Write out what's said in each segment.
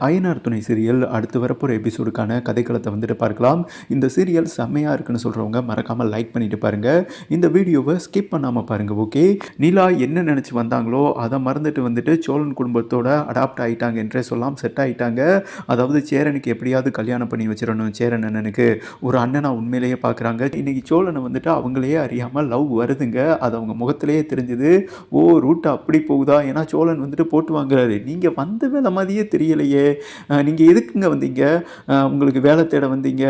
ஐயனார் துணை சீரியல் அடுத்து வரப்போகிற எபிசோடுக்கான கதைக்களத்தை வந்துட்டு பார்க்கலாம். இந்த சீரியல் செம்மையாக இருக்குன்னு சொல்கிறவங்க மறக்காமல் லைக் பண்ணிட்டு பாருங்கள். இந்த வீடியோவை ஸ்கிப் பண்ணாமல் பாருங்கள். ஓகே, நிலா என்ன நினச்சி வந்தாங்களோ அதை மறந்துட்டு வந்துட்டு சோழன் குடும்பத்தோட அடாப்ட் ஆகிட்டாங்க என்றே சொல்லலாம். செட் ஆகிட்டாங்க. அதாவது சேரனுக்கு எப்படியாவது கல்யாணம் பண்ணி வச்சிடணும், சேரன் அண்ணனுக்கு ஒரு அண்ணனா உண்மையிலேயே பார்க்குறாங்க. இன்றைக்கி சோழனை வந்துட்டு அவங்களையே அறியாமல் லவ் வருதுங்க. அது அவங்க முகத்திலேயே தெரிஞ்சுது. ஓ, ரூட் அப்படி போகுதா? ஏன்னா சோழன் வந்துட்டு போட்டு வாங்குறாரு. நீங்கள் வந்த வேலை மாதிரியே தெரியலையே, நீங்கள் எதுக்குங்க வந்தீங்க? உங்களுக்கு வேலை தேட வந்தீங்க,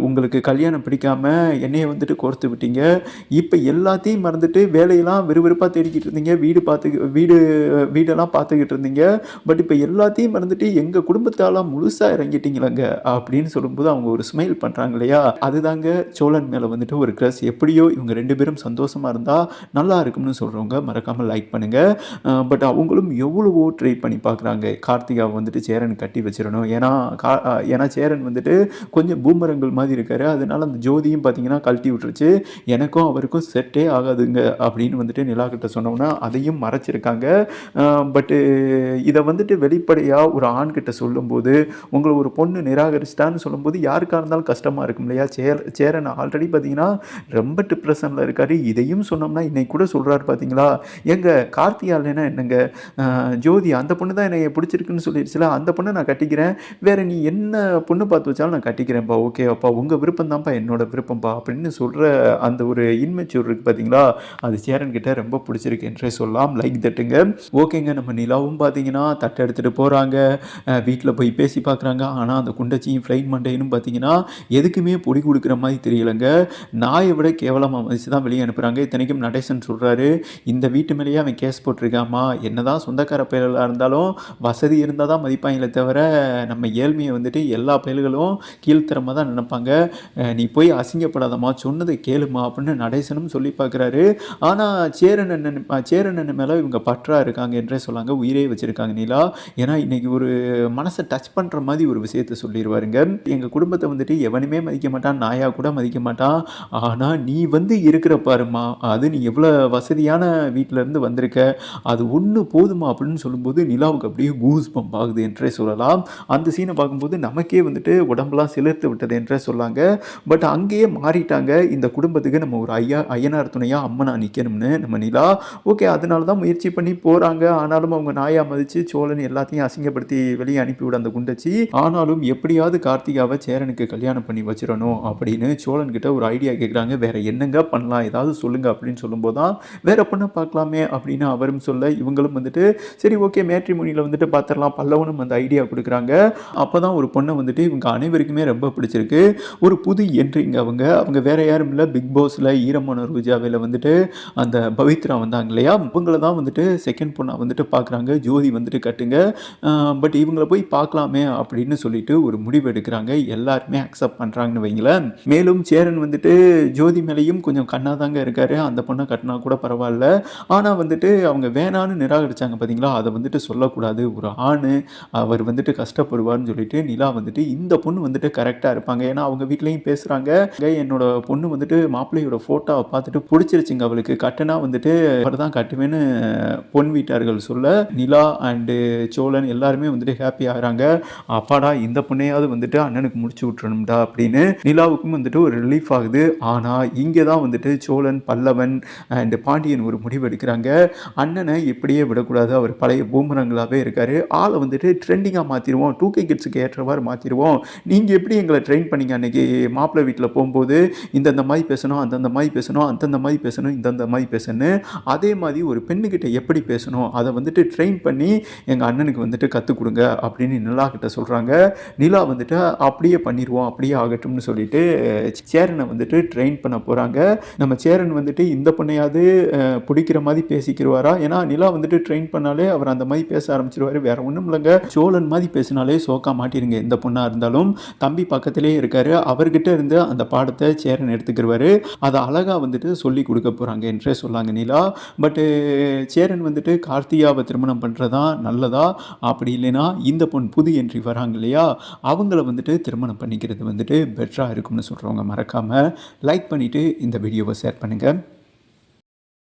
உங்களுக்கு கல்யாணம் பிடிக்காமல் என்னையை வந்துட்டு கோர்த்து விட்டீங்க. இப்போ எல்லாத்தையும் மறந்துட்டு வேலையெல்லாம் விறுவிறுப்பாக தேடிக்கிட்டு இருந்தீங்க, வீடெல்லாம் பார்த்துக்கிட்டு இருந்தீங்க. பட் இப்போ எல்லாத்தையும் மறந்துட்டு எங்கள் குடும்பத்தால் முழுசாக இறங்கிட்டீங்களங்க அப்படின்னு சொல்லும்போது அவங்க ஒரு ஸ்மைல் பண்ணுறாங்க இல்லையா? அதுதாங்க சோழன் மேலே வந்துட்டு ஒரு க்ரஷ். எப்படியோ இவங்க ரெண்டு பேரும் சந்தோஷமாக இருந்தால் நல்லா இருக்கும்னு சொல்கிறவங்க மறக்காமல் லைக் பண்ணுங்கள். பட் அவங்களும் எவ்வளவோ ட்ரை பண்ணி பார்க்குறாங்க. கார்த்திகாவை வந்துட்டு சேரன் கட்டி வச்சிடணும். ஏன்னா சேரன் வந்துட்டு கொஞ்சம் பூமரங்கள் மாதிரி இருக்காரு. அதனால அந்த ஜோதியும் பார்த்தீங்கன்னா கழட்டி விட்டுருச்சு. எனக்கும் அவருக்கும் செட்டே ஆகாதுங்க அப்படின்னு வந்துட்டு நிலா கிட்ட சொன்னோம்னா அதையும் மறைச்சிருக்காங்க. பட்டு இதை வந்துட்டு வெளிப்படையாக ஒரு ஆண்கிட்ட சொல்லும்போது, உங்களை ஒரு பொண்ணு நிராகரிச்சிட்டான்னு சொல்லும்போது யாருக்காக இருந்தாலும் கஷ்டமாக இருக்கும் இல்லையா? சேரன் ஆல்ரெடி பார்த்தீங்கன்னா ரொம்ப டிப்ரெஷனில் இருக்காரு. இதையும் சொன்னோம்னா இன்னைக்கு கூட சொல்கிறாரு பார்த்தீங்களா, எங்க கார்த்திகாலனா என்னங்க, ஜோதி அந்த பொண்ணு தான் என்னை பிடிச்சிருக்குன்னு சொல்லிடுச்சுல, அந்த பொண்ணை நான் கட்டிக்கிறேன், வேறு நீ என்ன பொண்ணு பார்த்து வச்சாலும் நான் கட்டிக்கிறேன்ப்பா, ஓகே அப்பா, உங்கள் விருப்பம் தான்ப்பா என்னோட விருப்பம்ப்பா அப்படின்னு சொல்கிற அந்த ஒரு இன்மெச்சூர் இருக்குது பார்த்தீங்களா, அது சேரன் கிட்ட ரொம்ப பிடிச்சிருக்கு என்றே சொல்லலாம். லைக் தட்டுங்க. ஓகேங்க, நம்ம நிலாவும் பார்த்தீங்கன்னா தட்டை எடுத்துகிட்டு போகிறாங்க. வீட்டில் போய் பேசி பார்க்குறாங்க. ஆனால் அந்த குண்டச்சியும் ஃப்ளைட் மண்டையும் பார்த்தீங்கன்னா எதுக்குமே பொடி கொடுக்குற மாதிரி தெரியலைங்க. நாயை விட கேவலமாக மதித்து தான் வெளியே அனுப்புகிறாங்க. இத்தனைக்கும் நடேசன் சொல்கிறாரு, இந்த வீட்டு மேலேயே அவன் கேஸ் போட்டிருக்காமா, என்னதான் சொந்தக்கார பயலாக இருந்தாலும் வசதி இருந்தால் தான் மதிப்பாங்களே தவிர நம்ம ஏழ்மையை வந்துட்டு எல்லா பயல்களும் கீழ்த்தரமாக தான் நினைப்பாங்க. நீ போய் அசிங்கப்படாதம்மா, சொன்னதை கேளுமா அப்படின்னு நடேசனும் சொல்லி பார்க்குறாரு. ஆனால் சேரன் அண்ணன் மேலே இவங்க பற்றா இருக்காங்க என்றே சொல்லாங்க. உயிரே வச்சுருக்காங்க நிலா. ஏன்னா இன்றைக்கி ஒரு மனசை டச் பண்ணுற மாதிரி ஒரு விஷயத்தை சொல்லிடுவாருங்க. எங்கள் குடும்பத்தை வந்துட்டு எவனுமே மதிக்க மாட்டான், நாயா கூட மதிக்க மாட்டான். ஆனால் நீ வந்து இருக்கிற பாருமா, அது நீ எவ்வளோ வசதியான வீட்டிலேருந்து வந்திருக்க, அது ஒன்று போதுமா அப்படின்னு சொல்லும்போது நிலாவுக்கு அப்படியே கூஸ் பம்ப் ஆகுது என்றே சொல்லலாம். அந்த சீனை பார்க்கும்போது நமக்கே வந்துட்டு உடம்பெல்லாம் சிலிர்த்து விட்டது என்றே சொல்லாங்க. பட் அங்கேயே மாறிட்டாங்க. இந்த குடும்பத்துக்கு நம்ம ஒரு ஐயனார் துணையாக அம்மனா நிற்கணும்னு நம்ம நிலா. ஓகே, அதனால தான் முயற்சி பண்ணி போகிறாங்க. ஆனாலும் அவங்க நாயா மதித்து சோழன் எல்லாத்தையும் அசிங்கப்படுத்தி வெளியே அனுப்பிவிட அந்த குண்டச்சி. ஆனாலும் எப்படியாவது கார்த்திகாவை சேரனுக்கு கல்யாணம் பண்ணி வச்சிடணும் அப்படின்னு சோழன் கிட்ட ஒரு ஐடியா கேட்குறாங்க. வேற என்னங்க பண்ணலாம், ஏதாவது சொல்லுங்க அப்படின்னு சொல்லும்போது தான் வேற பொண்ணை பார்க்கலாமே அப்படின்னு அவரும் சொல்ல, இவங்களும் வந்துட்டு சரி ஓகே மேட்ரிமோனியில் வந்துட்டு பார்த்துடலாம் பல்லவனும் அந்த ஐடியா கொடுக்குறாங்க. அப்போ தான் ஒரு பொண்ணை வந்துட்டு இவங்க அனைவருக்குமே ரொம்ப பிடிச்சிருக்கு. ஒரு புது என்ட்ரிங்க. அவங்க வேற யாரும் இல்லை, பிக் பாஸில் ஈரமான ரோஜாவில் வந்துட்டு அந்த பவித்ரா வந்தாங்க இல்லையா, இவங்கள தான் வந்துட்டு செகண்ட் பொண்ணாக வந்துட்டு பார்க்குறாங்க. ஜோதி வந்துட்டு கட்டுங்க. பட் இவங்களை போய் பார்க்கலாமே அப்படின்னு சொல்லிட்டு ஒரு முடிவு எடுக்கிறாங்க. எல்லாருமே அக்செப்ட் பண்ணுறாங்கன்னு வைங்களேன். மேலும் சேரன் வந்துட்டு ஜோதி மேலேயும் கொஞ்சம் கண்ணாக தாங்க இருக்காரு. அந்த பொண்ணை கட்டினா கூட பரவாயில்ல. ஆனால் வந்துட்டு அவங்க வேணான்னு நிராகரித்தாங்க பார்த்தீங்களா, அதை வந்துட்டு சொல்லக்கூடாது. ஒரு ஆண் அவர் வந்துட்டு கஷ்டப்படுவார்னு சொல்லிட்டு நிலா வந்துட்டு இந்த பொண்ணு வந்துட்டு கரெக்டாக இருப்பாங்க. ஏன்னா அவங்க வீட்லேயும் பேசுகிறாங்க, என்னோட பொண்ணு வந்துட்டு மாப்பிள்ளையோட ஃபோட்டோவை பார்த்துட்டு பிடிச்சிருச்சுங்க, அவளுக்கு கட்டுனா வந்துட்டு அவர் தான் கட்டுவேன்னு பொன் வீட்டார்கள் சொல்ல, நிலா அண்டு சோழன் எல்லாருமே வந்துட்டு ஹாப்பி ஆகிறாங்க. அப்பாடா, இந்த பொண்ணையாவது வந்துட்டு அண்ணனுக்கு முடிச்சு விட்டுறணும்டா அப்படின்னு நிலாவுக்கும் வந்துட்டு ஒரு ரிலீஃப் ஆகுது. ஆனால் இங்கே தான் வந்துட்டு சோழன், பல்லவன் அண்டு பாண்டியன் ஒரு முடிவு எடுக்கிறாங்க. அண்ணனை எப்படியே விடக்கூடாது, அவர் பழைய பூமரங்களாகவே இருக்கார், ஆளை வந்துட்டு ட்ரெண்டிங்காக மாற்றிடுவோம், 2K கிட்ஸுக்கு ஏற்றவாறு மாற்றிடுவோம். நீங்கள் எப்படி எங்களை ட்ரெயின் பண்ணிங்க அன்றைக்கி மாப்பிள்ளை வீட்டில் போகும்போது, இந்தந்த மாதிரி பேசணும், அந்தந்த மாதிரி பேசணும், அந்தந்த மாதிரி பேசணும், இந்தந்த மாதிரி பேசணும், அதே மாதிரி ஒரு பெண்ணுக்கிட்ட எப்படி பேசணும் அதை வந்துட்டு ட்ரெயின் பண்ணி எங்கள் அண்ணனுக்கு வந்துட்டு கற்றுக் கொடுங்க அப்படின்னு நிலா கிட்ட சொல்கிறாங்க. நிலா வந்துட்டு அப்படியே பண்ணிடுவோம், அப்படியே ஆகட்டும்னு சொல்லிட்டு சேரனை வந்துட்டு ட்ரெயின் பண்ண போகிறாங்க. நம்ம சேரன் வந்துட்டு இந்த பொண்ணையாவது பிடிக்கிற மாதிரி பேசிக்கிறவாரா? ஏன்னா நிலா வந்துட்டு ட்ரெயின் பண்ணாலே அவர் அந்த மாதிரி பேச ஆரம்பிச்சிருவாரு. வேற ஒன்றும் இல்லைங்க, சோழன் மாதிரி பேசினாலே சோக்கா மாட்டிருங்க. எந்த பொண்ணாக இருந்தாலும் தம்பி பக்கத்திலே இருக்காரு, அவர்கிட்ட இருந்து அந்த பாடத்தை சேரன் எடுத்துக்கிறவாரு. அதை அழகாக வந்துட்டு சொல்லி கொடுக்க போகிறாங்க என்றே சொல்லாங்க நிலா. பட்டு சேரன் வந்துட்டு கார்த்திகாவை திருமணம் பண்ணுறதா நல்லதா, அப்படி இல்லைன்னா இந்த பொண்ணு புது என்ட்ரி வராங்க இல்லையா, அவங்கள வந்துட்டு திருமணம் பண்ணிக்கிறது வந்துட்டு பெட்டராக இருக்கும்னு சொல்கிறவங்க மறக்காமல் லைக் பண்ணிவிட்டு இந்த வீடியோவை ஷேர் பண்ணுங்கள்.